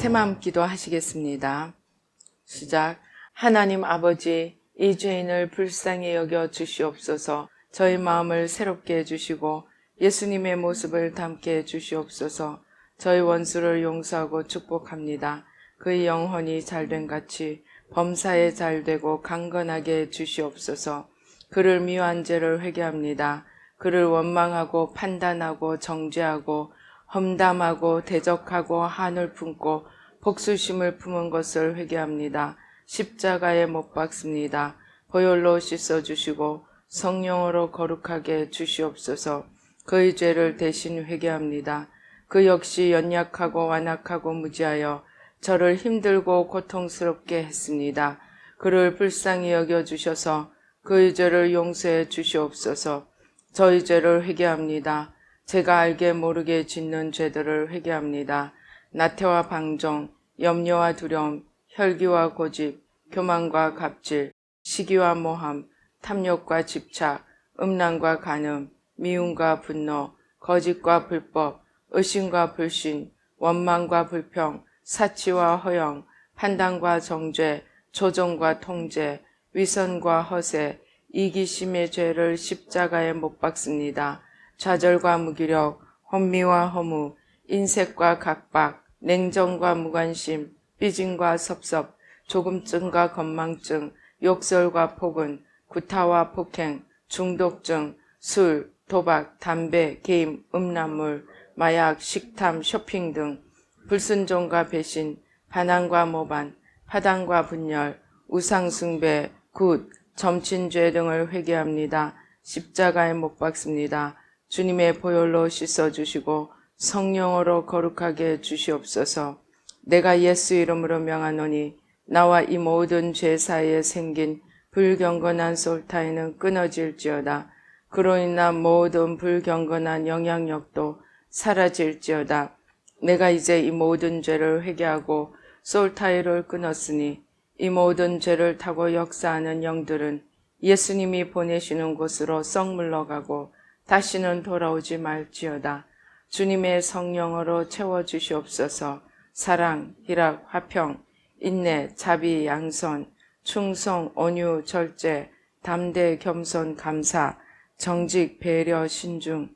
새마음 기도하시겠습니다. 시작. 하나님 아버지, 이 죄인을 불쌍히 여겨 주시옵소서. 저희 마음을 새롭게 해주시고 예수님의 모습을 담게 해주시옵소서. 저희 원수를 용서하고 축복합니다. 그의 영혼이 잘된 같이 범사에 잘되고 강건하게 해주시옵소서. 그를 미워한 죄를 회개합니다. 그를 원망하고 판단하고 정죄하고 험담하고 대적하고 한을 품고 복수심을 품은 것을 회개합니다. 십자가에 못 박습니다. 보혈로 씻어주시고 성령으로 거룩하게 주시옵소서. 그의 죄를 대신 회개합니다. 그 역시 연약하고 완악하고 무지하여 저를 힘들고 고통스럽게 했습니다. 그를 불쌍히 여겨주셔서 그의 죄를 용서해 주시옵소서. 저희 죄를 회개합니다. 제가 알게 모르게 짓는 죄들을 회개합니다. 나태와 방종, 염려와 두려움, 혈기와 고집, 교만과 갑질, 시기와 모함, 탐욕과 집착, 음란과 간음, 미움과 분노, 거짓과 불법, 의심과 불신, 원망과 불평, 사치와 허영, 판단과 정죄, 조종과 통제, 위선과 허세, 이기심의 죄를 십자가에 못 박습니다. 좌절과 무기력, 혼미와 허무, 인색과 각박, 냉정과 무관심, 삐짐과 섭섭, 조금증과 건망증, 욕설과 폭언, 구타와 폭행, 중독증, 술, 도박, 담배, 게임, 음란물, 마약, 식탐, 쇼핑 등 불순종과 배신, 반항과 모반, 파당과 분열, 우상숭배, 굿, 점친죄 등을 회개합니다. 십자가에 못 박습니다. 주님의 보혈로 씻어주시고 성령으로 거룩하게 해주시옵소서. 내가 예수 이름으로 명하노니 나와 이 모든 죄 사이에 생긴 불경건한 솔타이는 끊어질지어다. 그로 인한 모든 불경건한 영향력도 사라질지어다. 내가 이제 이 모든 죄를 회개하고 솔타이를 끊었으니 이 모든 죄를 타고 역사하는 영들은 예수님이 보내시는 곳으로 썩 물러가고 다시는 돌아오지 말지어다. 주님의 성령으로 채워주시옵소서. 사랑, 희락, 화평, 인내, 자비, 양선, 충성, 온유, 절제, 담대, 겸손, 감사, 정직, 배려, 신중,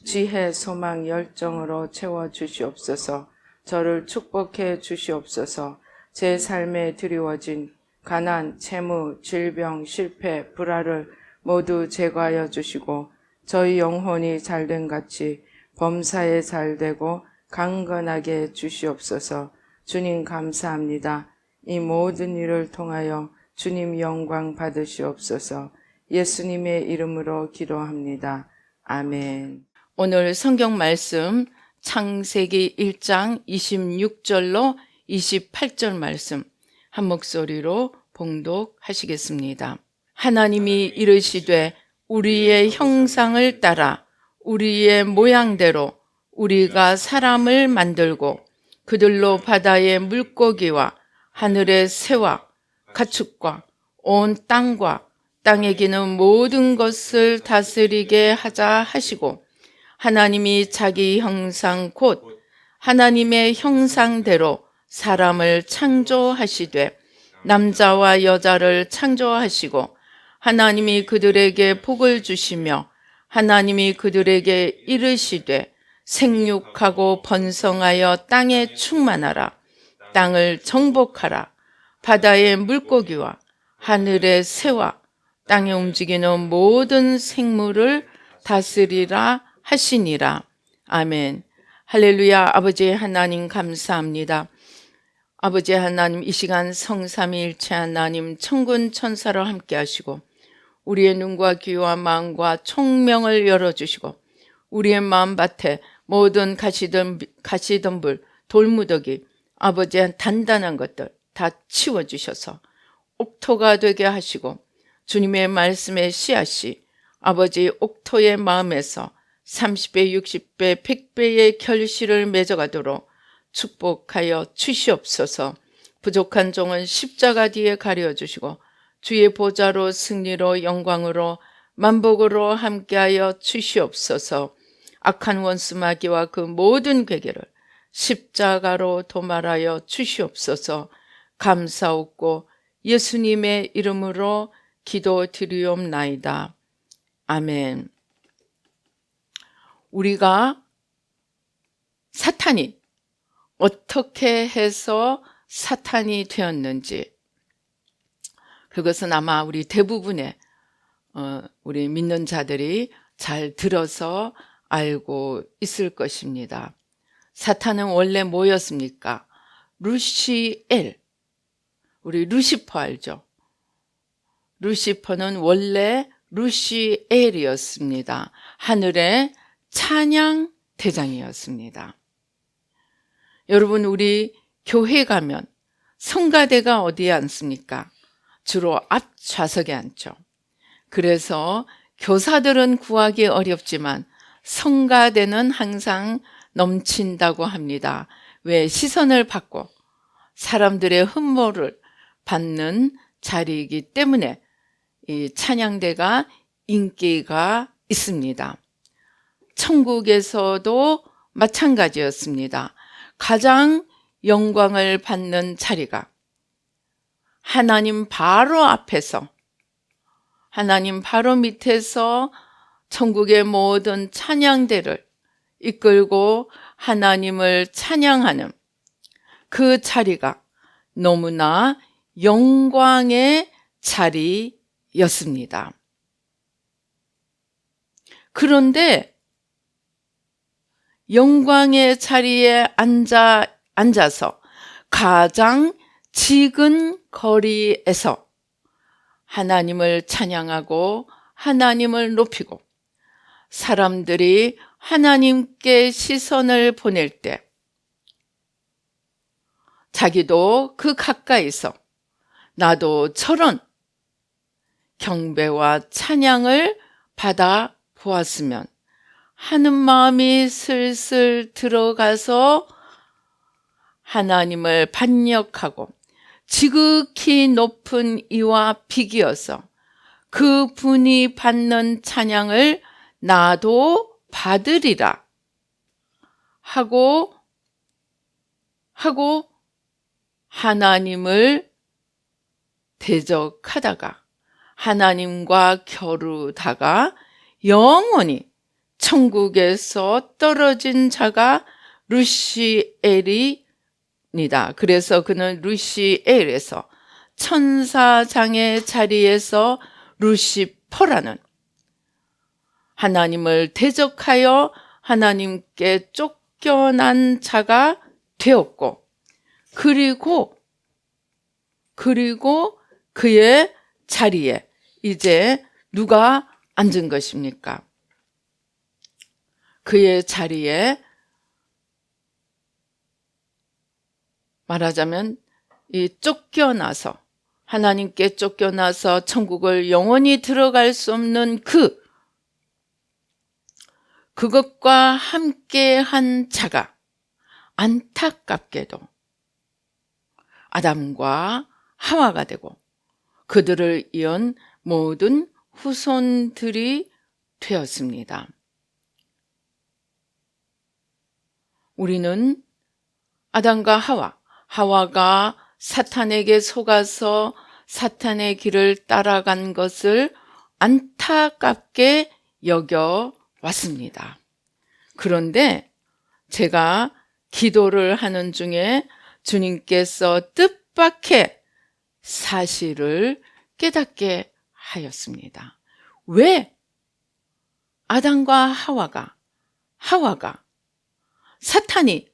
지혜, 소망, 열정으로 채워주시옵소서. 저를 축복해 주시옵소서. 제 삶에 드리워진 가난, 채무, 질병, 실패, 불화를 모두 제거하여 주시고 저희 영혼이 잘된 같이 범사에 잘되고 강건하게 주시옵소서. 주님 감사합니다. 이 모든 일을 통하여 주님 영광 받으시옵소서. 예수님의 이름으로 기도합니다. 아멘. 오늘 성경 말씀 창세기 1장 26절로 28절 말씀 한 목소리로 봉독하시겠습니다. 하나님이 이르시되 우리의 형상을 따라 우리의 모양대로 우리가 사람을 만들고 그들로 바다의 물고기와 하늘의 새와 가축과 온 땅과 땅에 기는 모든 것을 다스리게 하자 하시고 하나님이 자기 형상 곧 하나님의 형상대로 사람을 창조하시되 남자와 여자를 창조하시고 하나님이 그들에게 복을 주시며 하나님이 그들에게 이르시되 생육하고 번성하여 땅에 충만하라. 땅을 정복하라. 바다의 물고기와 하늘의 새와 땅에 움직이는 모든 생물을 다스리라 하시니라. 아멘. 할렐루야. 아버지 하나님 감사합니다. 아버지 하나님, 이 시간 성삼위일체 하나님 천군 천사로 함께 하시고 우리의 눈과 귀와 마음과 총명을 열어주시고 우리의 마음밭에 모든 가시덤불, 돌무더기, 아버지의 단단한 것들 다 치워주셔서 옥토가 되게 하시고 주님의 말씀의 씨앗이 아버지 옥토의 마음에서 30배, 60배, 100배의 결실을 맺어가도록 축복하여 주시옵소서. 부족한 종은 십자가 뒤에 가려주시고 주의 보좌로 승리로 영광으로 만복으로 함께하여 주시옵소서. 악한 원수 마귀와 그 모든 괴계를 십자가로 도말하여 주시옵소서. 감사옵고 예수님의 이름으로 기도드리옵나이다. 아멘. 우리가 사탄이 어떻게 해서 사탄이 되었는지, 그것은 아마 우리 대부분의 우리 믿는 자들이 잘 들어서 알고 있을 것입니다. 사탄은 원래 뭐였습니까? 루시엘, 우리 루시퍼 알죠? 루시퍼는 원래 루시엘이었습니다. 하늘의 찬양 대장이었습니다. 여러분, 우리 교회 가면 성가대가 어디에 앉습니까? 주로 앞 좌석에 앉죠. 그래서 교사들은 구하기 어렵지만 성가대는 항상 넘친다고 합니다. 왜? 시선을 받고 사람들의 흠모를 받는 자리이기 때문에 이 찬양대가 인기가 있습니다. 천국에서도 마찬가지였습니다. 가장 영광을 받는 자리가 하나님 바로 앞에서, 하나님 바로 밑에서 천국의 모든 찬양대를 이끌고 하나님을 찬양하는 그 자리가 너무나 영광의 자리였습니다. 그런데 영광의 자리에 앉아서 가장 지근 거리에서 하나님을 찬양하고 하나님을 높이고 사람들이 하나님께 시선을 보낼 때 자기도 그 가까이서 나도 저런 경배와 찬양을 받아 보았으면 하는 마음이 슬슬 들어가서 하나님을 반역하고 지극히 높은 이와 비기어서 그 분이 받는 찬양을 나도 받으리라 하고 하나님을 대적하다가 하나님과 겨루다가 영원히 천국에서 떨어진 자가 루시엘입니다. 그래서 그는 루시엘에서 천사장의 자리에서 루시퍼라는 하나님을 대적하여 하나님께 쫓겨난 자가 되었고, 그리고 그의 자리에 이제 누가 앉은 것입니까? 그의 자리에 말하자면 이 쫓겨나서 하나님께 쫓겨나서 천국을 영원히 들어갈 수 없는 그것과 함께한 자가 안타깝게도 아담과 하와가 되고 그들을 이은 모든 후손들이 되었습니다. 우리는 아담과 하와가 사탄에게 속아서 사탄의 길을 따라간 것을 안타깝게 여겨왔습니다. 그런데 제가 기도를 하는 중에 주님께서 뜻밖의 사실을 깨닫게 하였습니다. 왜 아담과 하와가 사탄이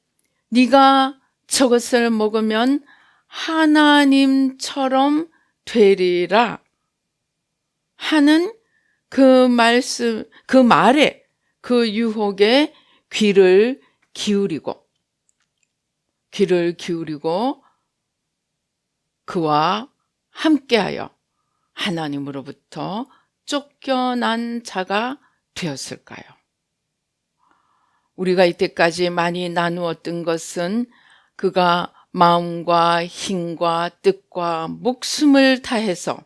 네가 저것을 먹으면 하나님처럼 되리라 하는 그 말에 그 유혹에 귀를 기울이고 그와 함께하여 하나님으로부터 쫓겨난 자가 되었을까요? 우리가 이때까지 많이 나누었던 것은 그가 마음과 힘과 뜻과 목숨을 다해서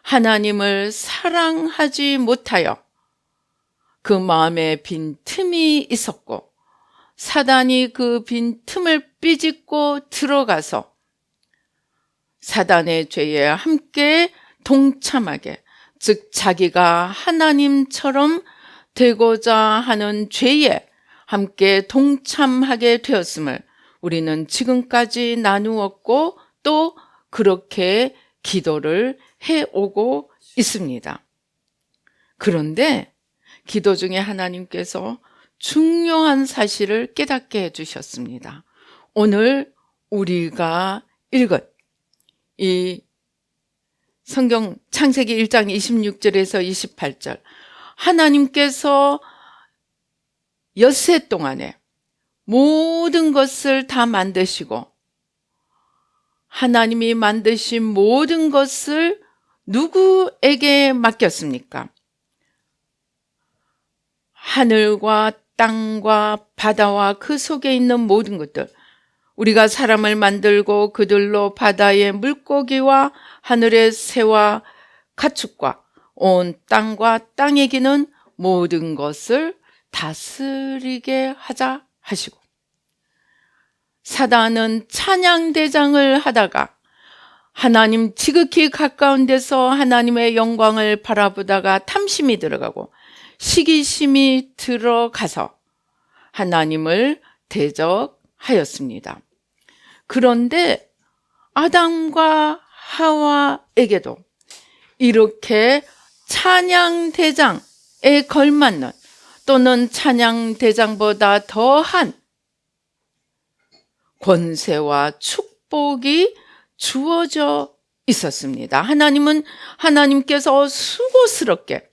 하나님을 사랑하지 못하여 그 마음에 빈 틈이 있었고 사단이 그 빈 틈을 삐짓고 들어가서 사단의 죄에 함께 동참하게, 즉 자기가 하나님처럼 되고자 하는 죄에 함께 동참하게 되었음을 우리는 지금까지 나누었고 또 그렇게 기도를 해오고 있습니다. 그런데 기도 중에 하나님께서 중요한 사실을 깨닫게 해주셨습니다. 오늘 우리가 읽은 이 성경 창세기 1장 26절에서 28절, 하나님께서 엿새 동안에 모든 것을 다 만드시고 하나님이 만드신 모든 것을 누구에게 맡겼습니까? 하늘과 땅과 바다와 그 속에 있는 모든 것들, 우리가 사람을 만들고 그들로 바다의 물고기와 하늘의 새와 가축과 온 땅과 땅에 기는 모든 것을 다스리게 하자 하시고, 사단은 찬양대장을 하다가 하나님 지극히 가까운 데서 하나님의 영광을 바라보다가 탐심이 들어가고 시기심이 들어가서 하나님을 대적하였습니다. 그런데 아담과 하와에게도 이렇게 찬양대장에 걸맞는 또는 찬양대장보다 더한 권세와 축복이 주어져 있었습니다. 하나님께서 수고스럽게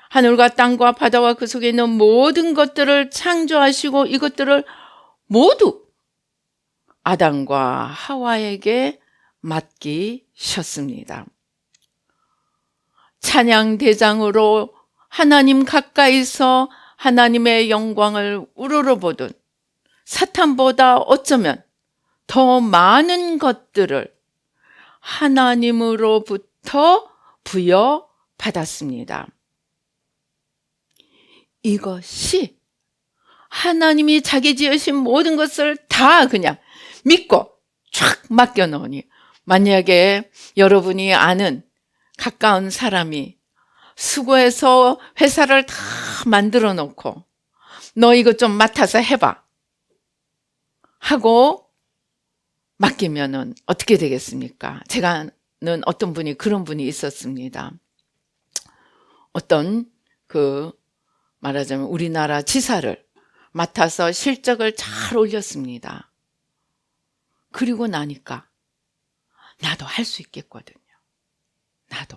하늘과 땅과 바다와 그 속에 있는 모든 것들을 창조하시고 이것들을 모두 아담과 하와에게 맡기셨습니다. 찬양대장으로 하나님 가까이서 하나님의 영광을 우러러보던 사탄보다 어쩌면 더 많은 것들을 하나님으로부터 부여받았습니다. 이것이 하나님이 자기 지으신 모든 것을 다 그냥 믿고 쫙 맡겨놓으니, 만약에 여러분이 아는 가까운 사람이 수고해서 회사를 다 만들어 놓고 너 이것 좀 맡아서 해봐 하고 맡기면은 어떻게 되겠습니까? 제가 아는 어떤 분이 그런 분이 있었습니다. 어떤 말하자면 우리나라 지사를 맡아서 실적을 잘 올렸습니다. 그리고 나니까 나도 할 수 있겠거든요. 나도.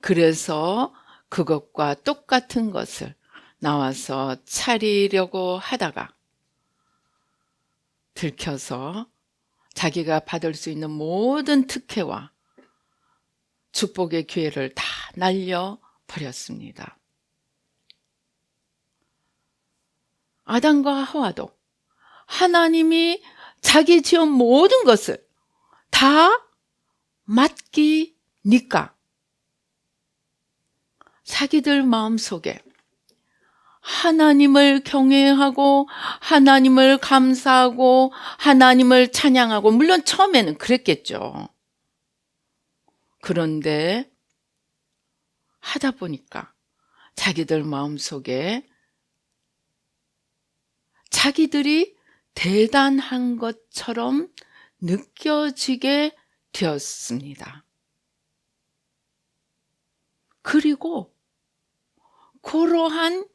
그래서 그것과 똑같은 것을 나와서 차리려고 하다가 들켜서 자기가 받을 수 있는 모든 특혜와 축복의 기회를 다 날려버렸습니다. 아담과 하와도 하나님이 자기 지은 모든 것을 다 맡기니까 자기들 마음속에 하나님을 경외하고 하나님을 감사하고 하나님을 찬양하고, 물론 처음에는 그랬겠죠. 그런데 하다 보니까 자기들 마음속에 자기들이 대단한 것처럼 느껴지게 되었습니다. 그리고 그러한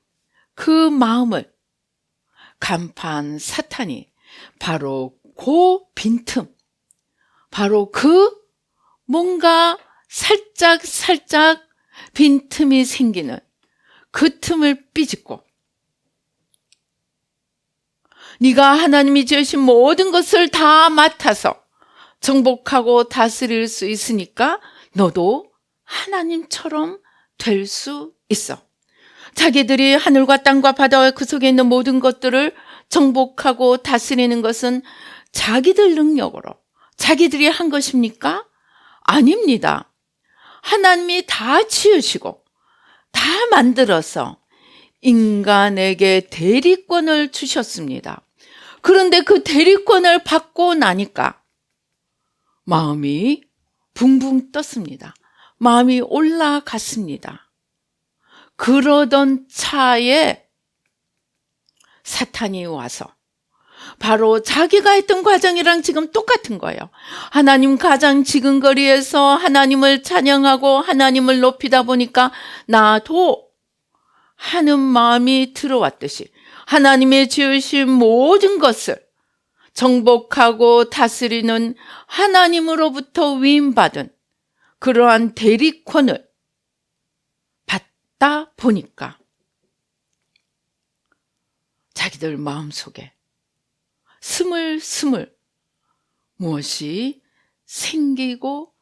그 마음을 간파한 사탄이 바로 그 빈틈, 바로 그 뭔가 살짝 빈틈이 생기는 그 틈을 삐짓고, 네가 하나님이 지으신 모든 것을 다 맡아서 정복하고 다스릴 수 있으니까 너도 하나님처럼 될 수 있어. 자기들이 하늘과 땅과 바다와 그 속에 있는 모든 것들을 정복하고 다스리는 것은 자기들 능력으로 자기들이 한 것입니까? 아닙니다. 하나님이 다 지으시고 다 만들어서 인간에게 대리권을 주셨습니다. 그런데 그 대리권을 받고 나니까 마음이 붕붕 떴습니다. 마음이 올라갔습니다. 그러던 차에 사탄이 와서 바로 자기가 했던 과정이랑 지금 똑같은 거예요. 하나님 가장 지근거리에서 하나님을 찬양하고 하나님을 높이다 보니까 나도 하는 마음이 들어왔듯이 하나님의 지으신 모든 것을 정복하고 다스리는 하나님으로부터 위임받은 그러한 대리권을 받다 보니까 자기들 마음속에 스물스물 무엇이 생기고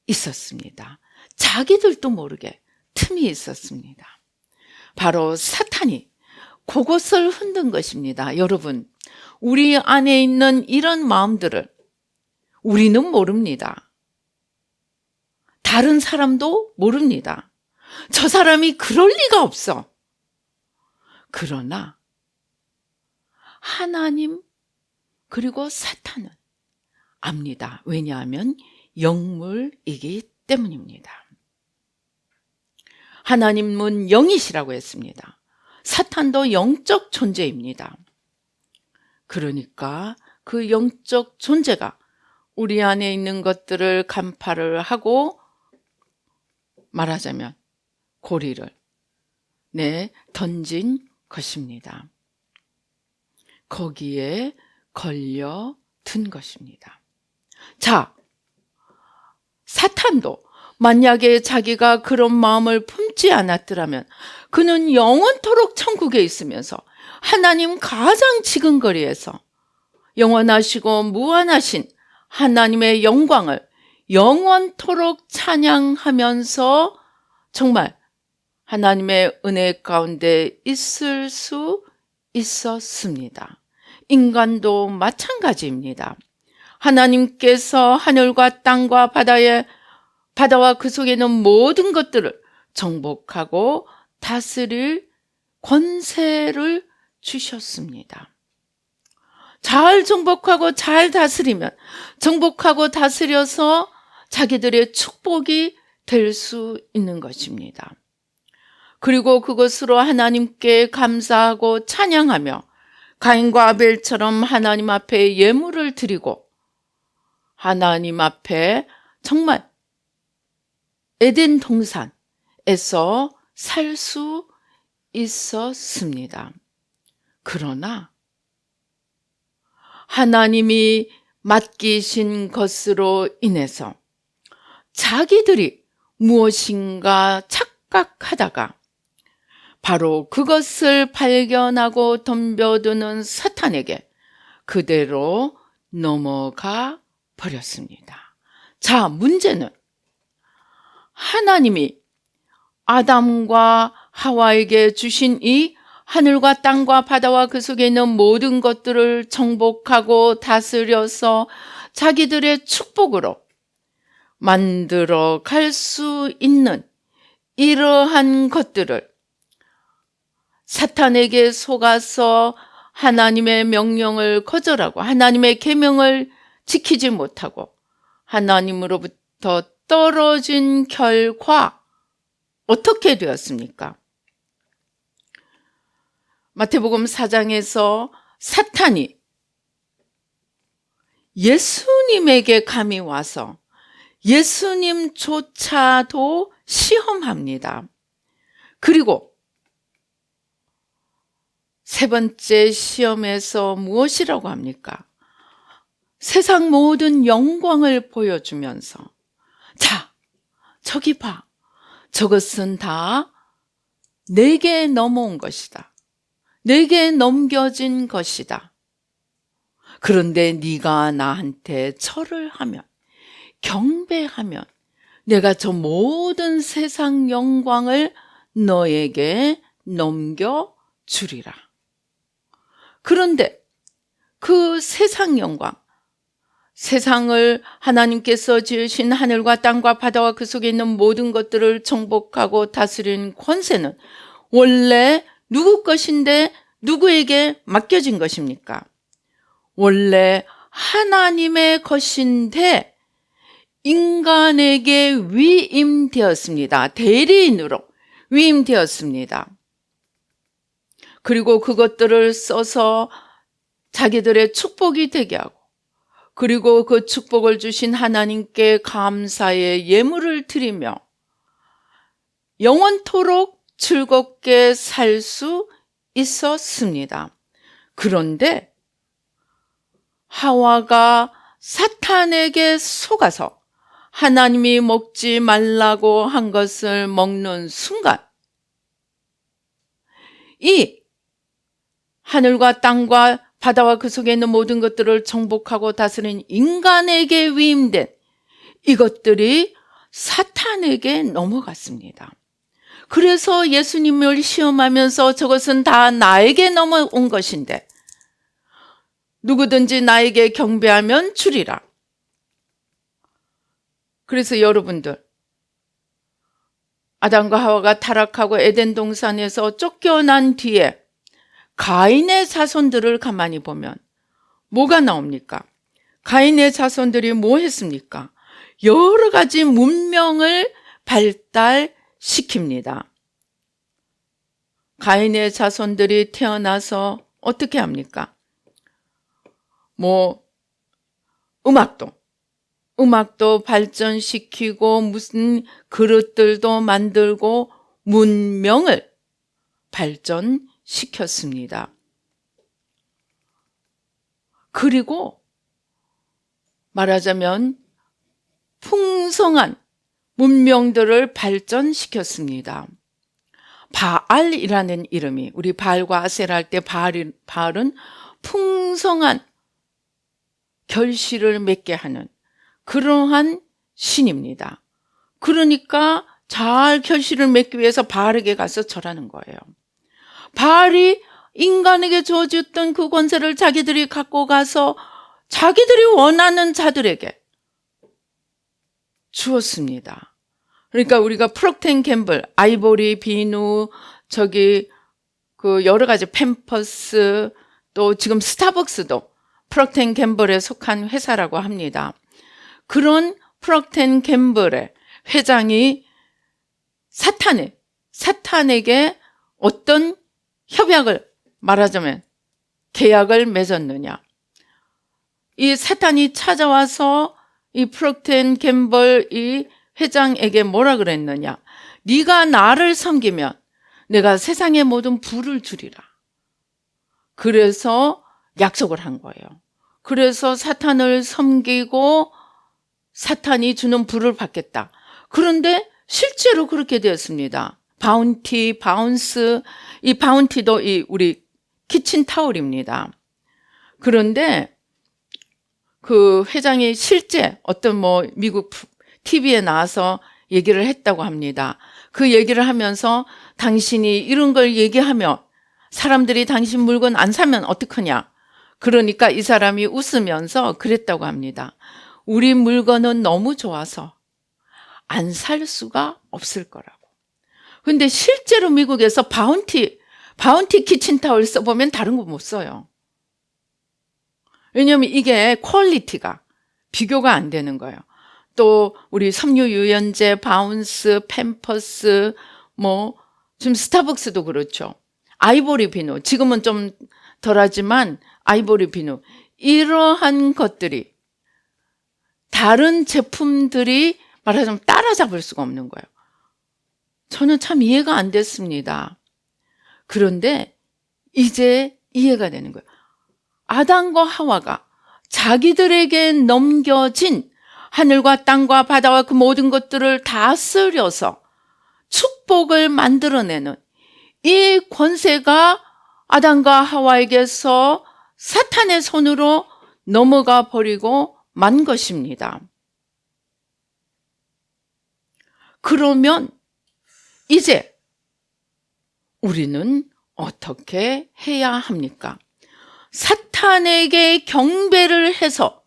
있었습니다. 자기들도 모르게 틈이 있었습니다. 바로 사탄이 그것을 흔든 것입니다. 여러분, 우리 안에 있는 이런 마음들을 우리는 모릅니다. 다른 사람도 모릅니다. 저 사람이 그럴 리가 없어. 그러나 하나님 그리고 사탄은 압니다. 왜냐하면 영물이기 때문입니다. 하나님은 영이시라고 했습니다. 사탄도 영적 존재입니다. 그러니까 그 영적 존재가 우리 안에 있는 것들을 간파를 하고 말하자면 고리를 던진 것입니다. 거기에 걸려든 것입니다. 자, 사탄도 만약에 자기가 그런 마음을 품지 않았더라면 그는 영원토록 천국에 있으면서 하나님 가장 지근거리에서 영원하시고 무한하신 하나님의 영광을 영원토록 찬양하면서 정말 하나님의 은혜 가운데 있을 수 있었습니다. 인간도 마찬가지입니다. 하나님께서 하늘과 땅과 바다와 그 속에 있는 모든 것들을 정복하고 다스릴 권세를 주셨습니다. 잘 정복하고 잘 다스리면 정복하고 다스려서 자기들의 축복이 될 수 있는 것입니다. 그리고 그것으로 하나님께 감사하고 찬양하며 가인과 아벨처럼 하나님 앞에 예물을 드리고 하나님 앞에 정말 에덴 동산에서 살 수 있었습니다. 그러나 하나님이 맡기신 것으로 인해서 자기들이 무엇인가 착각하다가 바로 그것을 발견하고 덤벼드는 사탄에게 그대로 넘어가 버렸습니다. 자, 문제는 하나님이 아담과 하와에게 주신 이 하늘과 땅과 바다와 그 속에 있는 모든 것들을 정복하고 다스려서 자기들의 축복으로 만들어 갈 수 있는 이러한 것들을 사탄에게 속아서 하나님의 명령을 거절하고 하나님의 계명을 지키지 못하고 하나님으로부터 떨어진 결과 어떻게 되었습니까? 마태복음 4장에서 사탄이 예수님에게 감히 와서 예수님조차도 시험합니다. 그리고 세 번째 시험에서 무엇이라고 합니까? 세상 모든 영광을 보여주면서 자, 저기 봐. 저것은 다 내게 넘어온 것이다. 내게 넘겨진 것이다. 그런데 네가 나한테 절을 하면, 경배하면 내가 저 모든 세상 영광을 너에게 넘겨주리라. 그런데 그 세상 영광, 세상을 하나님께서 지으신 하늘과 땅과 바다와 그 속에 있는 모든 것들을 정복하고 다스리는 권세는 원래 누구 것인데 누구에게 맡겨진 것입니까? 원래 하나님의 것인데 인간에게 위임되었습니다. 대리인으로 위임되었습니다. 그리고 그것들을 써서 자기들의 축복이 되게 하고, 그리고 그 축복을 주신 하나님께 감사의 예물을 드리며 영원토록 즐겁게 살 수 있었습니다. 그런데 하와가 사탄에게 속아서 하나님이 먹지 말라고 한 것을 먹는 순간, 이 하늘과 땅과 바다와 그 속에 있는 모든 것들을 정복하고 다스린 인간에게 위임된 이것들이 사탄에게 넘어갔습니다. 그래서 예수님을 시험하면서 저것은 다 나에게 넘어온 것인데 누구든지 나에게 경배하면 주리라. 그래서 여러분들, 아담과 하와가 타락하고 에덴 동산에서 쫓겨난 뒤에 가인의 자손들을 가만히 보면 뭐가 나옵니까? 가인의 자손들이 뭐 했습니까? 여러 가지 문명을 발달시킵니다. 가인의 자손들이 태어나서 어떻게 합니까? 음악도 발전시키고 무슨 그릇들도 만들고 문명을 발전시켰습니다. 그리고 말하자면 풍성한 문명들을 발전시켰습니다. 바알이라는 이름이, 우리 바알과 아세라 할 때 바알은 풍성한 결실을 맺게 하는 그러한 신입니다. 그러니까 잘 결실을 맺기 위해서 바알에게 가서 절하는 거예요. 바알이 인간에게 주어졌던 그 권세를 자기들이 갖고 가서 자기들이 원하는 자들에게 주었습니다. 그러니까 우리가 프록텐 캠블, 아이보리, 비누, 그 여러 가지 팸퍼스, 또 지금 스타벅스도 프록텐 캠블에 속한 회사라고 합니다. 그런 프록텐 캠블의 회장이 사탄에게 어떤 협약을, 말하자면 계약을 맺었느냐. 이 사탄이 찾아와서 이 프록텐 캠블 이 회장에게 뭐라 그랬느냐. 네가 나를 섬기면 내가 세상의 모든 부를 주리라. 그래서 약속을 한 거예요. 그래서 사탄을 섬기고 사탄이 주는 부를 받겠다. 그런데 실제로 그렇게 되었습니다. 바운스, 이 바운티도 우리 키친타올입니다. 그런데 그 회장이 실제 어떤 미국 TV에 나와서 얘기를 했다고 합니다. 그 얘기를 하면서 당신이 이런 걸 얘기하면 사람들이 당신 물건 안 사면 어떡하냐. 그러니까 이 사람이 웃으면서 그랬다고 합니다. 우리 물건은 너무 좋아서 안 살 수가 없을 거라고. 근데 실제로 미국에서 바운티 키친타올 써보면 다른 거 못 써요. 왜냐하면 이게 퀄리티가 비교가 안 되는 거예요. 또 우리 섬유유연제, 바운스, 팸퍼스, 지금 스타벅스도 그렇죠. 아이보리 비누, 지금은 좀 덜하지만 아이보리 비누, 이러한 것들이 다른 제품들이 말하자면 따라잡을 수가 없는 거예요. 저는 참 이해가 안 됐습니다. 그런데 이제 이해가 되는 거예요. 아담과 하와가 자기들에게 넘겨진 하늘과 땅과 바다와 그 모든 것들을 다스려서 축복을 만들어내는 이 권세가 아담과 하와에게서 사탄의 손으로 넘어가 버리고 만 것입니다. 그러면 이제 우리는 어떻게 해야 합니까? 사탄에게 경배를 해서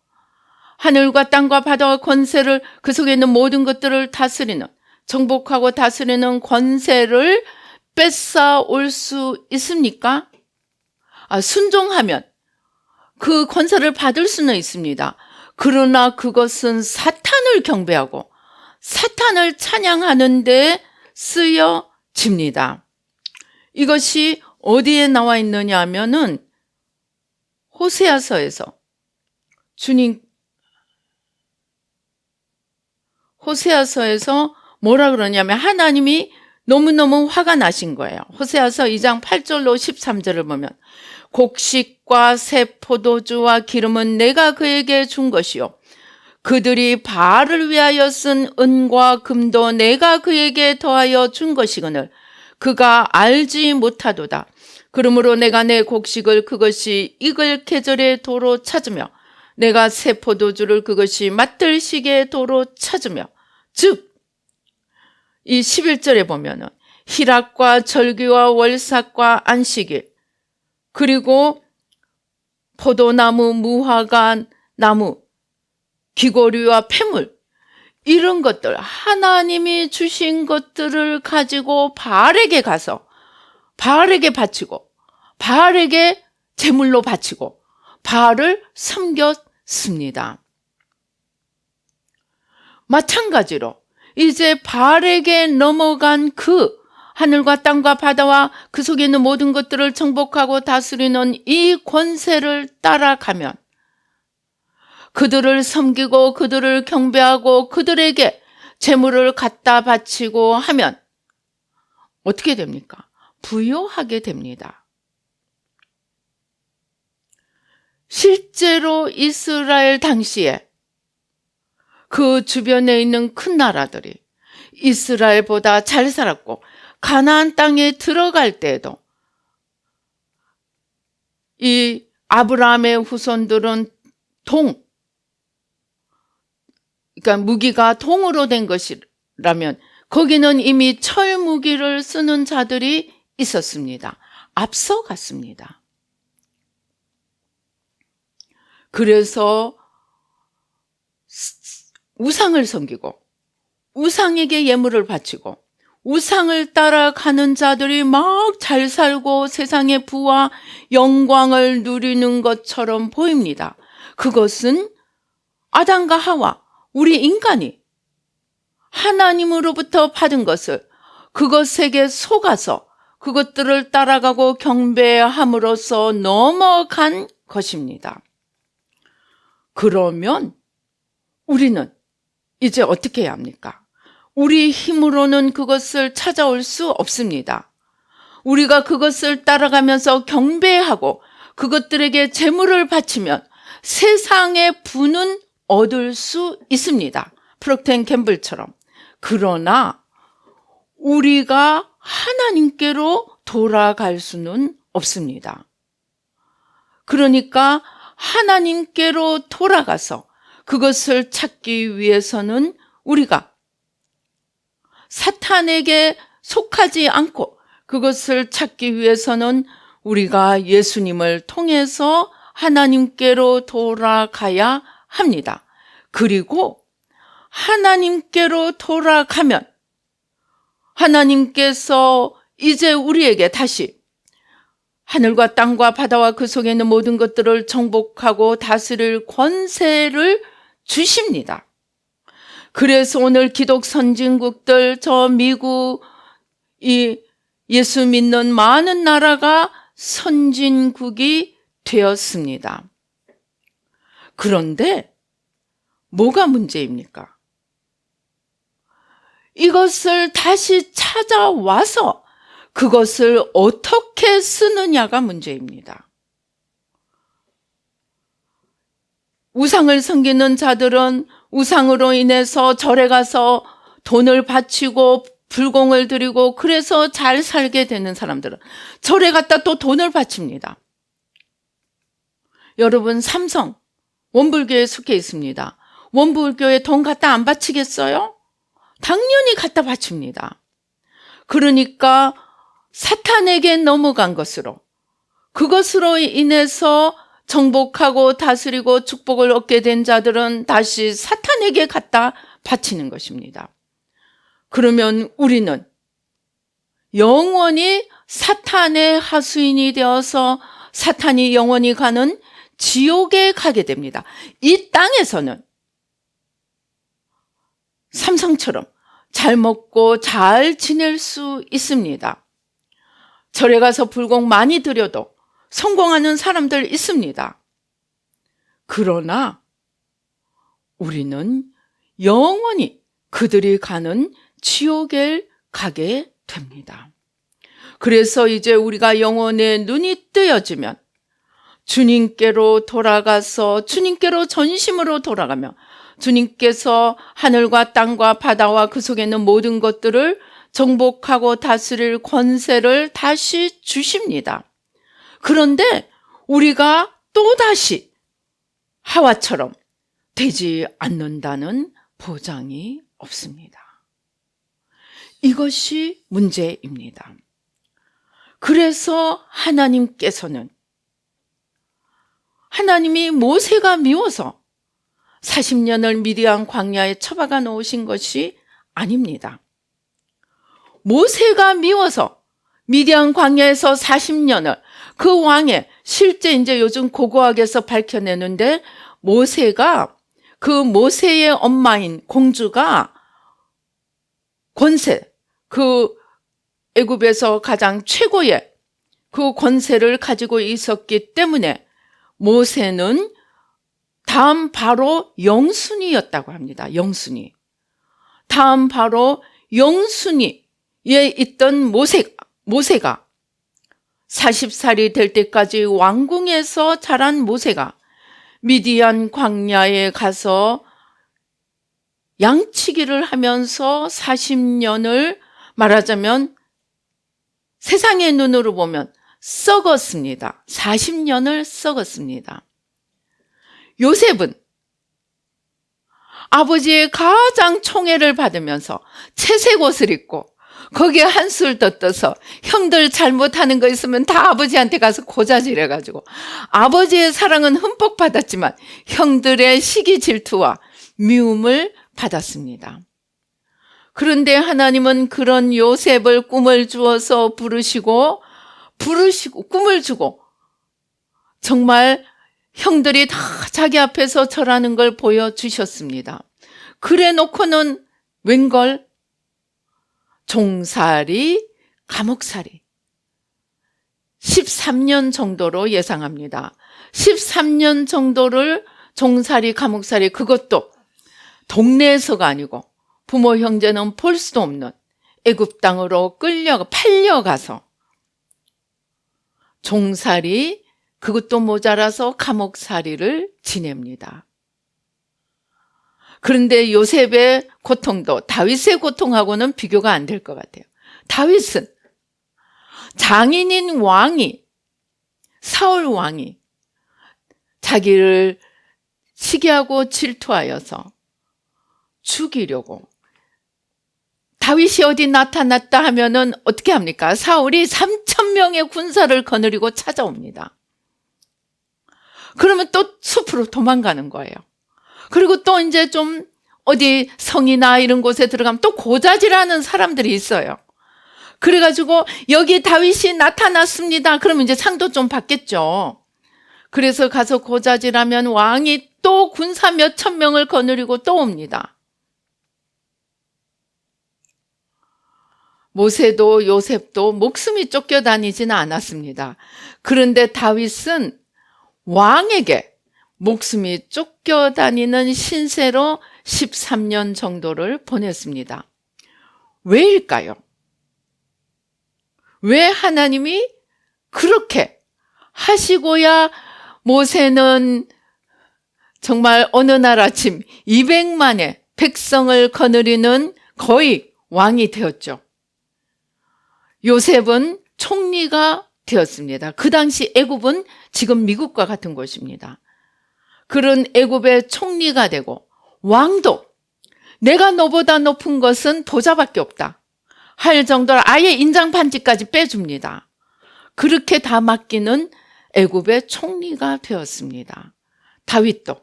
하늘과 땅과 바다와 권세를, 그 속에 있는 모든 것들을 다스리는, 정복하고 다스리는 권세를 뺏어 올 수 있습니까? 순종하면 그 권세를 받을 수는 있습니다. 그러나 그것은 사탄을 경배하고 사탄을 찬양하는 데 쓰여집니다. 이것이 어디에 나와 있느냐 하면은 호세아서에서 호세아서에서 뭐라 그러냐면 하나님이 너무너무 화가 나신 거예요. 호세아서 2장 8절로 13절을 보면 곡식과 새 포도주와 기름은 내가 그에게 준 것이요 그들이 바알을 위하여 쓴 은과 금도 내가 그에게 더하여 준 것이거늘 그가 알지 못하도다. 그러므로 내가 내 곡식을 그것이 익을 계절의 도로 찾으며 내가 새 포도주를 그것이 맡을 시기의 도로 찾으며 즉 이 11절에 보면은 희락과 절기와 월삭과 안식일 그리고 포도나무, 무화과 나무, 귀고리와 폐물 이런 것들 하나님이 주신 것들을 가지고 바알에게 가서 바알에게 바치고 바알에게 제물로 바치고 바알을 섬겼습니다. 마찬가지로 이제 바알에게 넘어간 그 하늘과 땅과 바다와 그 속에 있는 모든 것들을 정복하고 다스리는 이 권세를 따라가면 그들을 섬기고 그들을 경배하고 그들에게 제물을 갖다 바치고 하면 어떻게 됩니까? 부요하게 됩니다. 실제로 이스라엘 당시에 그 주변에 있는 큰 나라들이 이스라엘보다 잘 살았고 가나안 땅에 들어갈 때에도 이 아브라함의 후손들은 그러니까 무기가 동으로 된 것이라면 거기는 이미 철 무기를 쓰는 자들이 있었습니다. 앞서갔습니다. 그래서 우상을 섬기고 우상에게 예물을 바치고 우상을 따라가는 자들이 막 잘 살고 세상의 부와 영광을 누리는 것처럼 보입니다. 그것은 아담과 하와, 우리 인간이 하나님으로부터 받은 것을 그것에게 속아서 그것들을 따라가고 경배함으로써 넘어간 것입니다. 그러면 우리는 이제 어떻게 해야 합니까? 우리 힘으로는 그것을 찾아올 수 없습니다. 우리가 그것을 따라가면서 경배하고 그것들에게 제물을 바치면 세상의 부는 얻을 수 있습니다. 프록텐 캠블처럼. 그러나 우리가 하나님께로 돌아갈 수는 없습니다. 그러니까 하나님께로 돌아가서 그것을 찾기 위해서는 우리가 사탄에게 속하지 않고 그것을 찾기 위해서는 우리가 예수님을 통해서 하나님께로 돌아가야 합니다. 그리고 하나님께로 돌아가면 하나님께서 이제 우리에게 다시 하늘과 땅과 바다와 그 속에 있는 모든 것들을 정복하고 다스릴 권세를 주십니다. 그래서 오늘 기독 선진국들, 저 미국, 이 예수 믿는 많은 나라가 선진국이 되었습니다. 그런데 뭐가 문제입니까? 이것을 다시 찾아와서 그것을 어떻게 쓰느냐가 문제입니다. 우상을 섬기는 자들은 우상으로 인해서 절에 가서 돈을 바치고 불공을 드리고 그래서 잘 살게 되는 사람들은 절에 갔다 또 돈을 바칩니다. 여러분, 삼성 원불교에 속해 있습니다. 원불교에 돈 갖다 안 바치겠어요? 당연히 갖다 바칩니다. 그러니까 사탄에게 넘어간 것으로, 그것으로 인해서 정복하고 다스리고 축복을 얻게 된 자들은 다시 사탄에게 갖다 바치는 것입니다. 그러면 우리는 영원히 사탄의 하수인이 되어서 사탄이 영원히 가는 지옥에 가게 됩니다. 이 땅에서는 삼성처럼 잘 먹고 잘 지낼 수 있습니다. 절에 가서 불공 많이 드려도 성공하는 사람들 있습니다. 그러나 우리는 영원히 그들이 가는 지옥에 가게 됩니다. 그래서 이제 우리가 영혼의 눈이 뜨여지면 주님께로 돌아가서 주님께로 전심으로 돌아가며 주님께서 하늘과 땅과 바다와 그 속에 있는 모든 것들을 정복하고 다스릴 권세를 다시 주십니다. 그런데 우리가 또다시 하와처럼 되지 않는다는 보장이 없습니다. 이것이 문제입니다. 그래서 하나님이 모세가 미워서 40년을 미디안 광야에 처박아 놓으신 것이 아닙니다. 모세가 미워서 미디안 광야에서 40년을 그 왕의 실제 이제 요즘 고고학에서 밝혀내는데 모세가 그 모세의 엄마인 공주가 권세, 그 애굽에서 가장 최고의 그 권세를 가지고 있었기 때문에 모세는 다음 바로 영순이였다고 합니다. 영순이. 다음 바로 영순이에 있던 모세가 40살이 될 때까지 왕궁에서 자란 모세가 미디안 광야에 가서 양치기를 하면서 40년을 말하자면 세상의 눈으로 보면 썩었습니다. 40년을 썩었습니다. 요셉은 아버지의 가장 총애를 받으면서 채색 옷을 입고 거기에 한술 더 떠서 형들 잘못하는 거 있으면 다 아버지한테 가서 고자질해가지고 아버지의 사랑은 흠뻑 받았지만 형들의 시기 질투와 미움을 받았습니다. 그런데 하나님은 그런 요셉을 꿈을 주어서 부르시고 꿈을 주고 정말 형들이 다 자기 앞에서 절하는 걸 보여주셨습니다. 그래 놓고는 웬걸 종살이, 감옥살이 13년 정도로 예상합니다. 13년 정도를 종살이, 감옥살이 그것도 동네에서가 아니고 부모 형제는 볼 수도 없는 애굽 땅으로 팔려가서 종살이 그것도 모자라서 감옥살이를 지냅니다. 그런데 요셉의 고통도 다윗의 고통하고는 비교가 안 될 것 같아요. 다윗은 장인인 왕이 사울 왕이 자기를 시기하고 질투하여서 죽이려고 다윗이 어디 나타났다 하면은 어떻게 합니까? 사울이 3,000명의 군사를 거느리고 찾아옵니다. 그러면 또 숲으로 도망가는 거예요. 그리고 또 이제 좀 어디 성이나 이런 곳에 들어가면 또 고자질하는 사람들이 있어요. 그래가지고 여기 다윗이 나타났습니다. 그러면 이제 상도 좀 받겠죠. 그래서 가서 고자질하면 왕이 또 군사 몇천 명을 거느리고 또 옵니다. 모세도 요셉도 목숨이 쫓겨다니지는 않았습니다. 그런데 다윗은 왕에게 목숨이 쫓겨다니는 신세로 13년 정도를 보냈습니다. 왜일까요? 왜 하나님이 그렇게 하시고야 모세는 정말 어느 날 아침 200만의 백성을 거느리는 거의 왕이 되었죠. 요셉은 총리가 되었습니다. 그 당시 애굽은 지금 미국과 같은 곳입니다. 그런 애굽의 총리가 되고 왕도 내가 너보다 높은 것은 보좌밖에 없다 할 정도로 아예 인장 반지까지 빼줍니다. 그렇게 다 맡기는 애굽의 총리가 되었습니다. 다윗도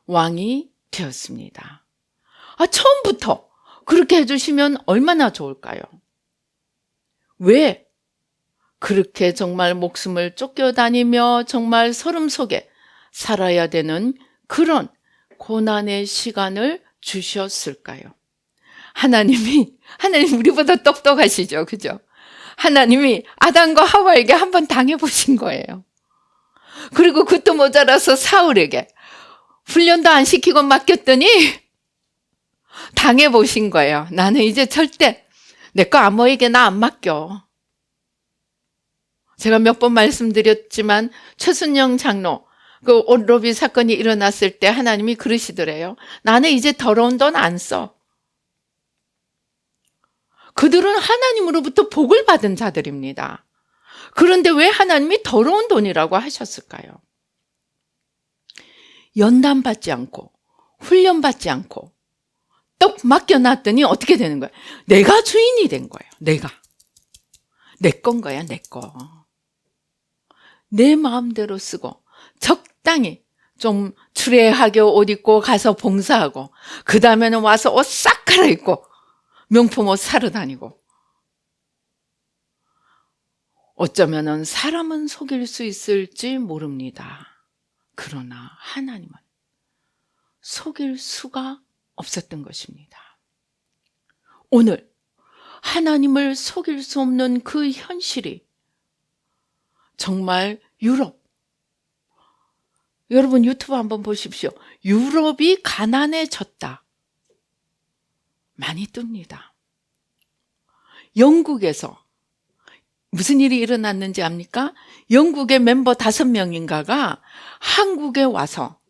왕이 되었습니다. 처음부터 그렇게 해주시면 얼마나 좋을까요? 왜 그렇게 정말 목숨을 쫓겨다니며 정말 서름 속에 살아야 되는 그런 고난의 시간을 주셨을까요? 하나님 우리보다 똑똑하시죠, 그죠? 하나님이 아담과 하와에게 한번 당해보신 거예요. 그리고 그것도 모자라서 사울에게 훈련도 안 시키고 맡겼더니 당해보신 거예요. 나는 이제 절대 내 거 아무에게나 안 맡겨. 제가 몇 번 말씀드렸지만 최순영 장로 그 옷로비 사건이 일어났을 때 하나님이 그러시더래요. 나는 이제 더러운 돈 안 써. 그들은 하나님으로부터 복을 받은 자들입니다. 그런데 왜 하나님이 더러운 돈이라고 하셨을까요? 연단받지 않고 훈련받지 않고 떡 맡겨놨더니 어떻게 되는 거예요? 내가 주인이 된 거예요. 내 건 거야, 내 거. 내 마음대로 쓰고 적당히 좀 추레하게 옷 입고 가서 봉사하고 그 다음에는 와서 옷 싹 갈아입고 명품 옷 사러 다니고 어쩌면은 사람은 속일 수 있을지 모릅니다. 그러나 하나님은 속일 수가 없었던 것입니다. 오늘 하나님을 속일 수 없는 그 현실이 정말 여러분 유튜브 한번 보십시오. 유럽이 가난해졌다. 많이 뜹니다. 영국에서 무슨 일이 일어났는지 압니까? 영국의 멤버 5명인가가 한국에 와서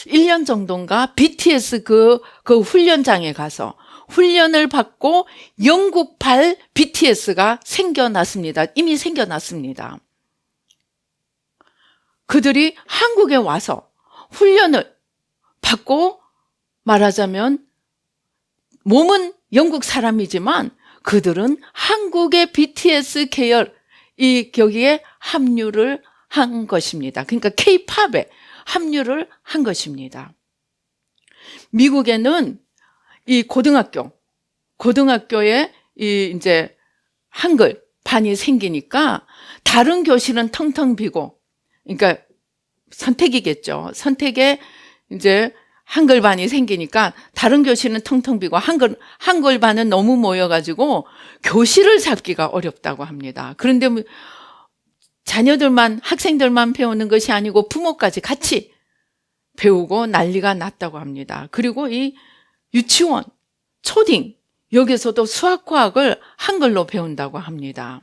1년 정도인가 BTS 그 훈련장에 가서 훈련을 받고 영국발 BTS가 생겨났습니다. 이미 생겨났습니다. 그들이 한국에 와서 훈련을 받고 말하자면 몸은 영국 사람이지만 그들은 한국의 BTS 계열 거기에 합류를 한 것입니다. 그러니까 K-팝에 합류를 한 것입니다. 미국에는 이 고등학교에 이제 한글 반이 생기니까 다른 교실은 텅텅 비고, 그러니까 선택이겠죠. 선택에 이제 한글반이 생기니까 다른 교실은 텅텅 비고 한글반은 너무 모여가지고 교실을 잡기가 어렵다고 합니다. 그런데 자녀들만, 학생들만 배우는 것이 아니고 부모까지 같이 배우고 난리가 났다고 합니다. 그리고 이 유치원, 초딩, 여기서도 수학과학을 한글로 배운다고 합니다.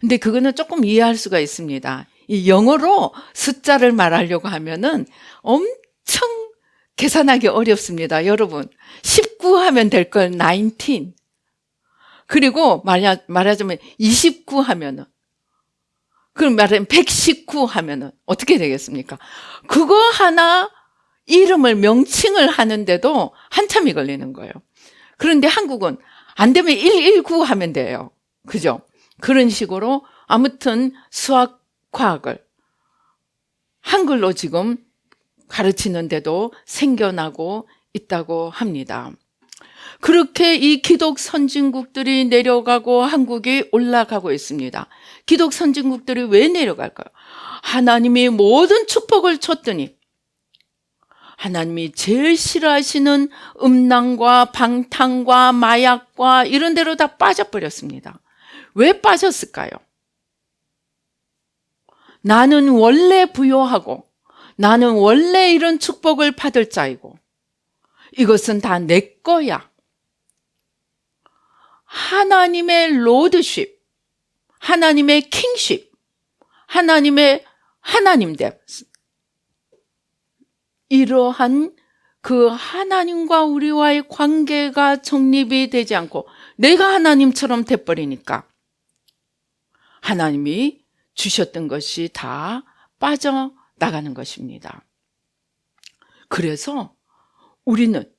근데 그거는 조금 이해할 수가 있습니다. 이 영어로 숫자를 말하려고 하면은 엄청 계산하기 어렵습니다. 여러분, 19 하면 될 걸 19. 그리고 말하자면 29 하면은, 그럼 말하면 119 하면은 어떻게 되겠습니까? 그거 하나 명칭을 하는데도 한참이 걸리는 거예요. 그런데 한국은 안 되면 119 하면 돼요. 그죠? 그런 식으로 아무튼 수학, 과학을 한글로 지금 가르치는데도 생겨나고 있다고 합니다. 그렇게 이 기독 선진국들이 내려가고 한국이 올라가고 있습니다. 기독 선진국들이 왜 내려갈까요? 하나님이 모든 축복을 줬더니 하나님이 제일 싫어하시는 음란과 방탕과 마약과 이런 데로 다 빠져버렸습니다. 왜 빠졌을까요? 나는 원래 부요하고 나는 원래 이런 축복을 받을 자이고 이것은 다 내 거야. 하나님의 로드십, 하나님의 킹십, 하나님의 하나님됨, 이러한 그 하나님과 우리와의 관계가 정립이 되지 않고 내가 하나님처럼 돼버리니까 하나님이 주셨던 것이 다 빠져나가는 것입니다. 그래서 우리는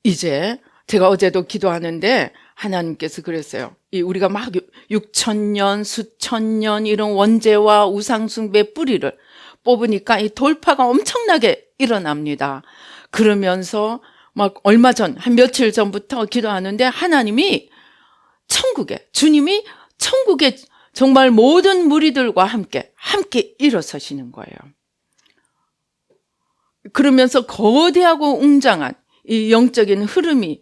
이제 제가 어제도 기도하는데 하나님께서 그랬어요. 우리가 막 6,000년, 수천 년 이런 원죄와 우상숭배 뿌리를 뽑으니까 이 돌파가 엄청나게 일어납니다. 그러면서 막 얼마 전, 한 며칠 전부터 기도하는데 하나님이 주님이 천국의 정말 모든 무리들과 함께 일어서시는 거예요. 그러면서 거대하고 웅장한 이 영적인 흐름이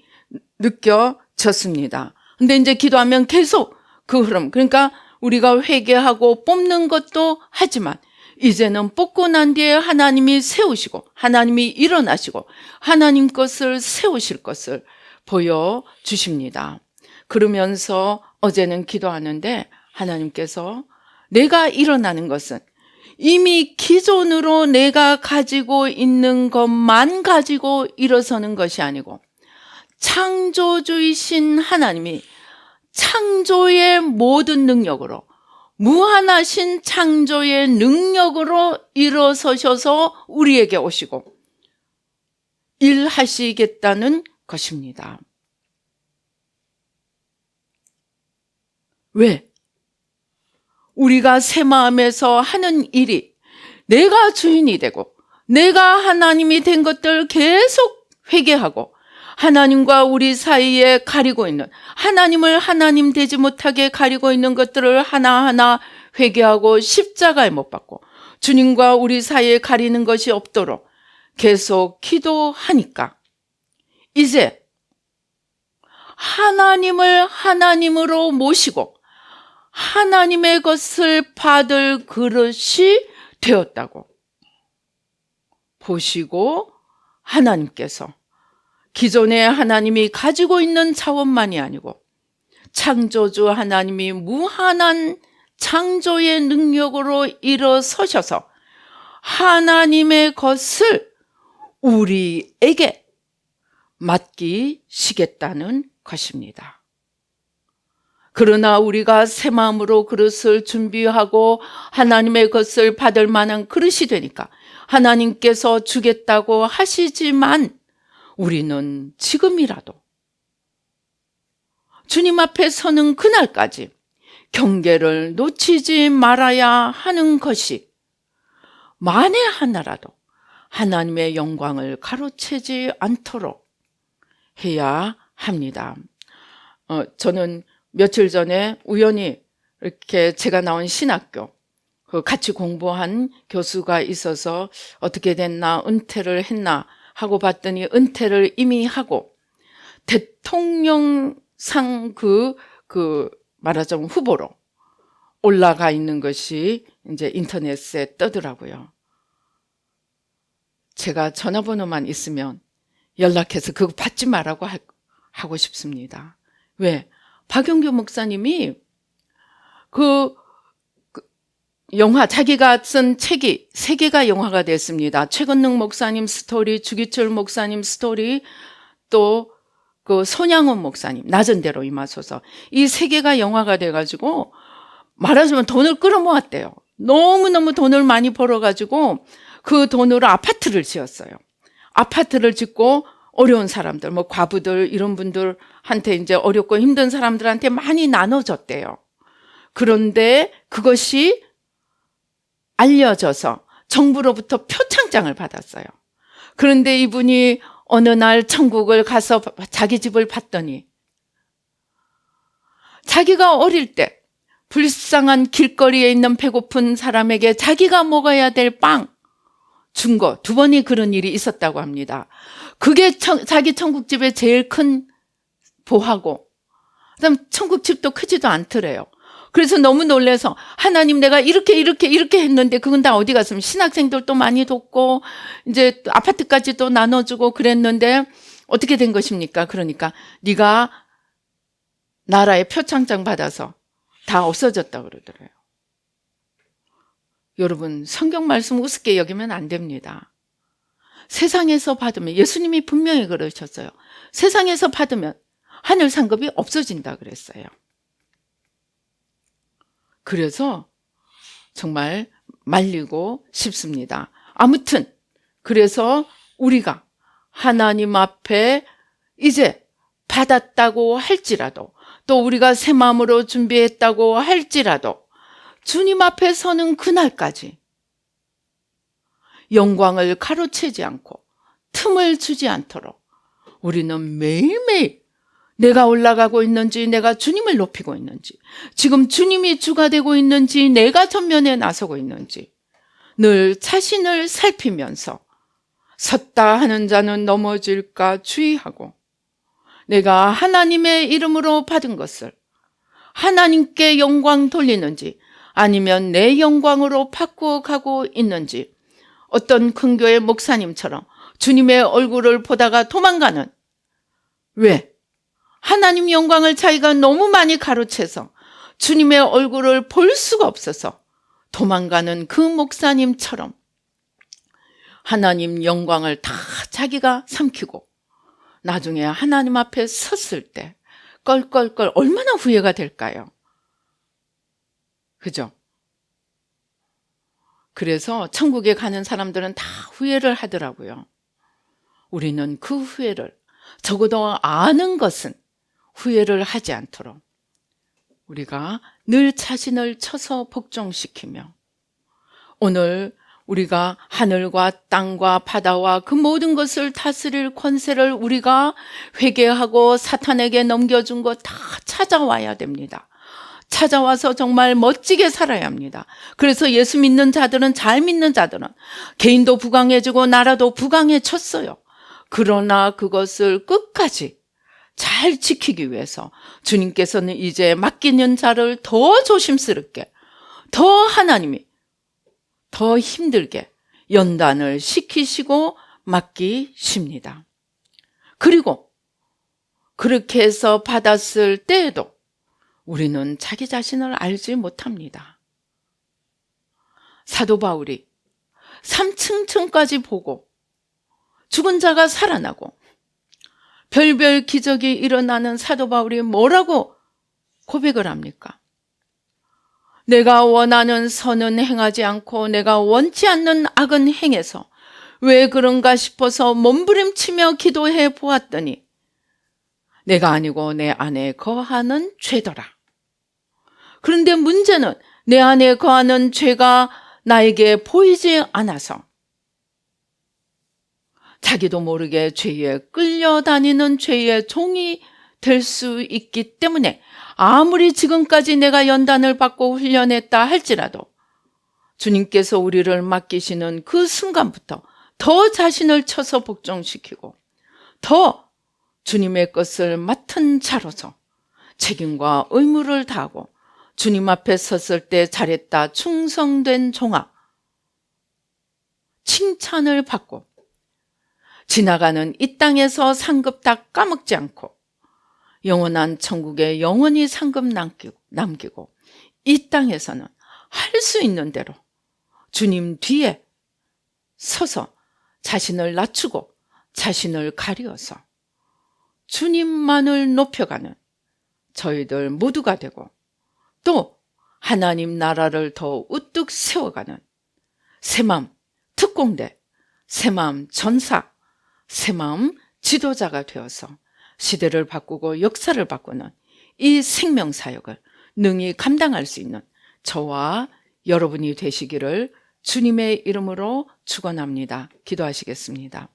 느껴졌습니다. 근데 이제 기도하면 계속 그 흐름, 그러니까 우리가 회개하고 뽑는 것도 하지만 이제는 뽑고 난 뒤에 하나님이 세우시고 하나님이 일어나시고 하나님 것을 세우실 것을 보여주십니다. 그러면서 어제는 기도하는데 하나님께서 내가 일어나는 것은 이미 기존으로 내가 가지고 있는 것만 가지고 일어서는 것이 아니고 창조주이신 하나님이 창조의 모든 능력으로 무한하신 창조의 능력으로 일어서셔서 우리에게 오시고 일하시겠다는 것입니다. 왜? 우리가 새 마음에서 하는 일이 내가 주인이 되고 내가 하나님이 된 것들 계속 회개하고 하나님과 우리 사이에 가리고 있는 하나님을 하나님 되지 못하게 가리고 있는 것들을 하나하나 회개하고 십자가에 못 박고 주님과 우리 사이에 가리는 것이 없도록 계속 기도하니까 이제 하나님을 하나님으로 모시고 하나님의 것을 받을 그릇이 되었다고 보시고 하나님께서 기존에 하나님이 가지고 있는 자원만이 아니고 창조주 하나님이 무한한 창조의 능력으로 일어서셔서 하나님의 것을 우리에게 맡기시겠다는 것입니다. 그러나 우리가 새 마음으로 그릇을 준비하고 하나님의 것을 받을 만한 그릇이 되니까 하나님께서 주겠다고 하시지만 우리는 지금이라도 주님 앞에 서는 그날까지 경계를 놓치지 말아야 하는 것이 만에 하나라도 하나님의 영광을 가로채지 않도록 해야 합니다. 저는 며칠 전에 우연히 이렇게 제가 나온 신학교 같이 공부한 교수가 있어서 어떻게 됐나 은퇴를 했나 하고 봤더니 은퇴를 이미 하고 대통령상 말하자면 후보로 올라가 있는 것이 이제 인터넷에 뜨더라고요. 제가 전화번호만 있으면 연락해서 그거 받지 말라고 하고 싶습니다. 왜? 박용규 목사님이 영화, 자기가 쓴 책이 3개가 영화가 됐습니다. 최건능 목사님 스토리, 주기철 목사님 스토리, 또 손양원 목사님, 낮은 대로 임하소서. 이 3개가 영화가 돼가지고 말하자면 돈을 끌어모았대요. 너무너무 돈을 많이 벌어가지고 그 돈으로 아파트를 지었어요. 아파트를 짓고 어려운 사람들, 과부들 이런 분들한테 이제 어렵고 힘든 사람들한테 많이 나눠줬대요. 그런데 그것이 알려져서 정부로부터 표창장을 받았어요. 그런데 이분이 어느 날 천국을 가서 자기 집을 봤더니 자기가 어릴 때 불쌍한 길거리에 있는 배고픈 사람에게 자기가 먹어야 될 빵 준 거 2번이 그런 일이 있었다고 합니다. 그게 자기 천국집의 제일 큰 보하고 그다음 천국집도 크지도 않더래요. 그래서 너무 놀라서 하나님 내가 이렇게 했는데 그건 다 어디 갔으면 신학생들도 많이 돕고 이제 아파트까지도 나눠주고 그랬는데 어떻게 된 것입니까? 그러니까 네가 나라의 표창장 받아서 다 없어졌다 그러더래요. 여러분 성경 말씀 우습게 여기면 안 됩니다. 세상에서 받으면 예수님이 분명히 그러셨어요. 세상에서 받으면 하늘 상급이 없어진다 그랬어요. 그래서 정말 말리고 싶습니다. 아무튼 그래서 우리가 하나님 앞에 이제 받았다고 할지라도 또 우리가 새 마음으로 준비했다고 할지라도 주님 앞에 서는 그날까지 영광을 가로채지 않고 틈을 주지 않도록 우리는 매일매일 내가 올라가고 있는지, 내가 주님을 높이고 있는지, 지금 주님이 주가 되고 있는지, 내가 전면에 나서고 있는지 늘 자신을 살피면서 섰다 하는 자는 넘어질까 주의하고, 내가 하나님의 이름으로 받은 것을 하나님께 영광 돌리는지 아니면 내 영광으로 바꾸어 가고 있는지, 어떤 큰 교회 목사님처럼 주님의 얼굴을 보다가 도망가는, 왜? 하나님 영광을 자기가 너무 많이 가로채서 주님의 얼굴을 볼 수가 없어서 도망가는 그 목사님처럼 하나님 영광을 다 자기가 삼키고 나중에 하나님 앞에 섰을 때 껄껄껄 얼마나 후회가 될까요? 그죠? 그래서 천국에 가는 사람들은 다 후회를 하더라고요. 우리는 그 후회를, 적어도 아는 것은 후회를 하지 않도록 우리가 늘 자신을 쳐서 복종시키며, 오늘 우리가 하늘과 땅과 바다와 그 모든 것을 다스릴 권세를 우리가 회개하고 사탄에게 넘겨준 거 다 찾아와야 됩니다. 찾아와서 정말 멋지게 살아야 합니다. 그래서 예수 믿는 자들은, 잘 믿는 자들은 개인도 부강해지고 나라도 부강해졌어요. 그러나 그것을 끝까지 잘 지키기 위해서 주님께서는 이제 맡기는 자를 더 조심스럽게, 더 하나님이 더 힘들게 연단을 시키시고 맡기십니다. 그리고 그렇게 해서 받았을 때에도 우리는 자기 자신을 알지 못합니다. 사도 바울이 3층까지 보고 죽은 자가 살아나고 별별 기적이 일어나는 사도 바울이 뭐라고 고백을 합니까? 내가 원하는 선은 행하지 않고 내가 원치 않는 악은 행해서 왜 그런가 싶어서 몸부림치며 기도해 보았더니 내가 아니고 내 안에 거하는 죄더라. 그런데 문제는 내 안에 거하는 죄가 나에게 보이지 않아서 자기도 모르게 죄에 끌려다니는 죄의 종이 될 수 있기 때문에 아무리 지금까지 내가 연단을 받고 훈련했다 할지라도 주님께서 우리를 맡기시는 그 순간부터 더 자신을 쳐서 복종시키고 더 주님의 것을 맡은 자로서 책임과 의무를 다하고 주님 앞에 섰을 때 잘했다, 충성된 종아, 칭찬을 받고 지나가는 이 땅에서 상급 다 까먹지 않고 영원한 천국에 영원히 상급 남기고 이 땅에서는 할 수 있는 대로 주님 뒤에 서서 자신을 낮추고 자신을 가리어서 주님만을 높여가는 저희들 모두가 되고, 또 하나님 나라를 더 우뚝 세워가는 새마음 특공대, 새마음 전사, 새마음 지도자가 되어서 시대를 바꾸고 역사를 바꾸는 이 생명사역을 능히 감당할 수 있는 저와 여러분이 되시기를 주님의 이름으로 축원합니다. 기도하시겠습니다.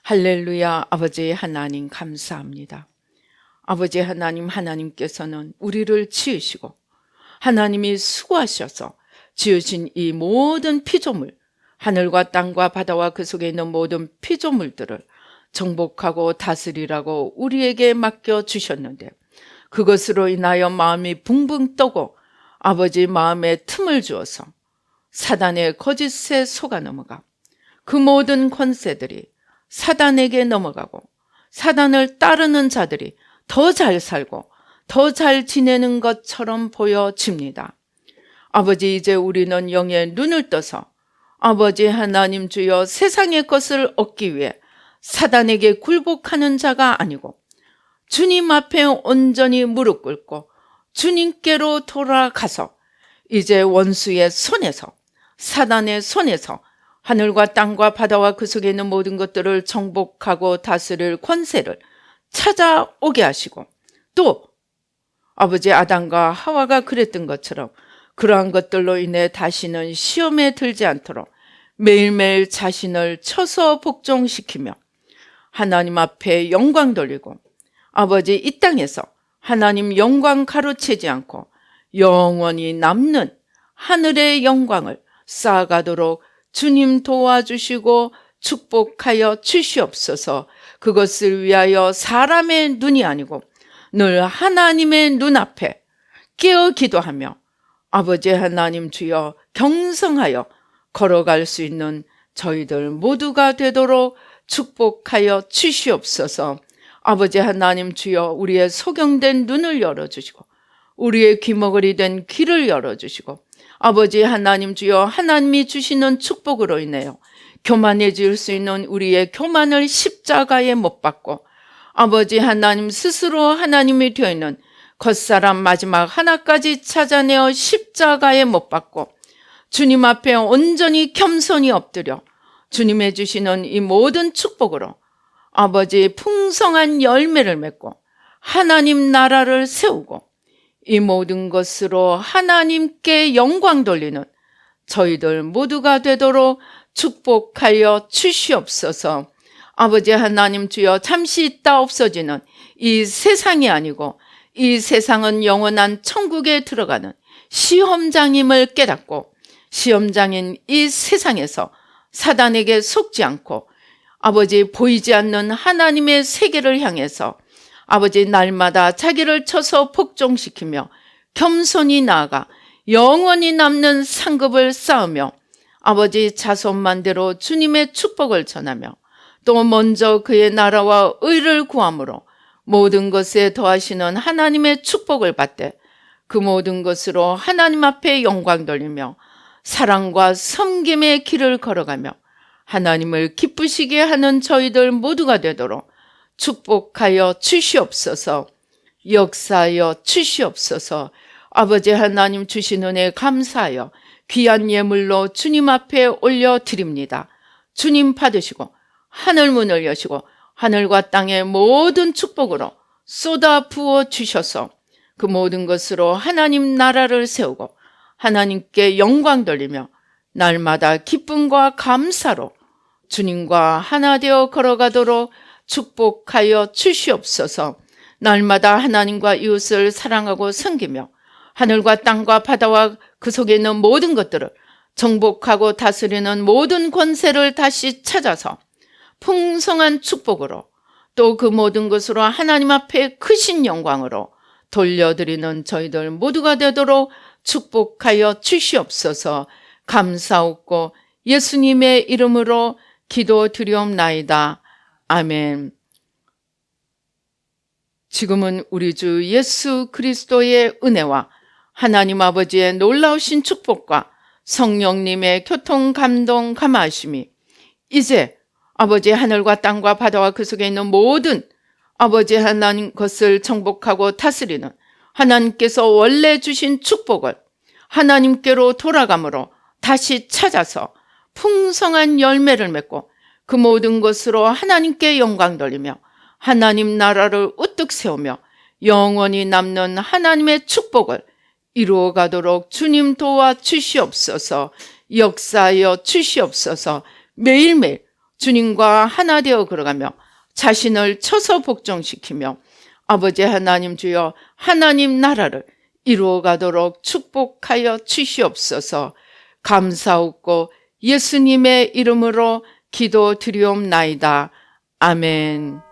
할렐루야. 아버지 하나님 감사합니다. 아버지 하나님, 하나님께서는 우리를 지으시고 하나님이 수고하셔서 지으신 이 모든 피조물, 하늘과 땅과 바다와 그 속에 있는 모든 피조물들을 정복하고 다스리라고 우리에게 맡겨주셨는데, 그것으로 인하여 마음이 붕붕 떠고 아버지 마음에 틈을 주어서 사단의 거짓에 속아 넘어가 그 모든 권세들이 사단에게 넘어가고 사단을 따르는 자들이 더 잘 살고 더 잘 지내는 것처럼 보여집니다. 아버지, 이제 우리는 영의 눈을 떠서 아버지 하나님 주여 세상의 것을 얻기 위해 사단에게 굴복하는 자가 아니고 주님 앞에 온전히 무릎 꿇고 주님께로 돌아가서 이제 원수의 손에서, 사단의 손에서 하늘과 땅과 바다와 그 속에 있는 모든 것들을 정복하고 다스릴 권세를 찾아오게 하시고, 또 아버지 아담과 하와가 그랬던 것처럼 그러한 것들로 인해 다시는 시험에 들지 않도록 매일매일 자신을 쳐서 복종시키며 하나님 앞에 영광 돌리고 아버지 이 땅에서 하나님 영광 가로채지 않고 영원히 남는 하늘의 영광을 쌓아가도록 주님 도와주시고 축복하여 주시옵소서. 그것을 위하여 사람의 눈이 아니고 늘 하나님의 눈앞에 깨어 기도하며 아버지 하나님 주여 경성하여 걸어갈 수 있는 저희들 모두가 되도록 축복하여 주시옵소서. 아버지 하나님 주여 우리의 소경된 눈을 열어주시고 우리의 귀머거리 된 귀를 열어주시고 아버지 하나님 주여 하나님이 주시는 축복으로 인하여 교만해질 수 있는 우리의 교만을 십자가에 못 박고 아버지 하나님 스스로 하나님이 되어 있는 겉사람 마지막 하나까지 찾아내어 십자가에 못 박고 주님 앞에 온전히 겸손히 엎드려 주님의 주시는 이 모든 축복으로 아버지 풍성한 열매를 맺고 하나님 나라를 세우고 이 모든 것으로 하나님께 영광 돌리는 저희들 모두가 되도록 축복하여 주시옵소서. 아버지 하나님 주여 잠시 있다 없어지는 이 세상이 아니고 이 세상은 영원한 천국에 들어가는 시험장임을 깨닫고 시험장인 이 세상에서 사단에게 속지 않고 아버지 보이지 않는 하나님의 세계를 향해서 아버지 날마다 자기를 쳐서 복종시키며 겸손히 나아가 영원히 남는 상급을 쌓으며 아버지 자손만대로 주님의 축복을 전하며 또 먼저 그의 나라와 의를 구함으로 모든 것에 더하시는 하나님의 축복을 받되 그 모든 것으로 하나님 앞에 영광 돌리며 사랑과 섬김의 길을 걸어가며 하나님을 기쁘시게 하는 저희들 모두가 되도록 축복하여 주시옵소서. 역사하여 주시옵소서. 아버지 하나님 주신 은혜 감사하여 귀한 예물로 주님 앞에 올려드립니다. 주님 받으시고 하늘 문을 여시고 하늘과 땅의 모든 축복으로 쏟아 부어 주셔서 그 모든 것으로 하나님 나라를 세우고 하나님께 영광 돌리며 날마다 기쁨과 감사로 주님과 하나 되어 걸어가도록 축복하여 주시옵소서. 날마다 하나님과 이웃을 사랑하고 섬기며 하늘과 땅과 바다와 그 속에 있는 모든 것들을 정복하고 다스리는 모든 권세를 다시 찾아서 풍성한 축복으로 또 그 모든 것으로 하나님 앞에 크신 영광으로 돌려드리는 저희들 모두가 되도록 축복하여 주시옵소서. 감사옵고 예수님의 이름으로 기도드리옵나이다. 아멘. 지금은 우리 주 예수 그리스도의 은혜와 하나님 아버지의 놀라우신 축복과 성령님의 교통 감동 감화하심이 이제 아버지 하늘과 땅과 바다와 그 속에 있는 모든 아버지 하나님 것을 정복하고 다스리는 하나님께서 원래 주신 축복을 하나님께로 돌아감으로 다시 찾아서 풍성한 열매를 맺고 그 모든 것으로 하나님께 영광 돌리며 하나님 나라를 우뚝 세우며 영원히 남는 하나님의 축복을 이루어 가도록 주님 도와 주시옵소서. 역사하여 주시옵소서. 매일매일 주님과 하나 되어 걸어가며 자신을 쳐서 복종시키며 아버지 하나님 주여 하나님 나라를 이루어 가도록 축복하여 주시옵소서. 감사하고 예수님의 이름으로 기도드리옵나이다. 아멘.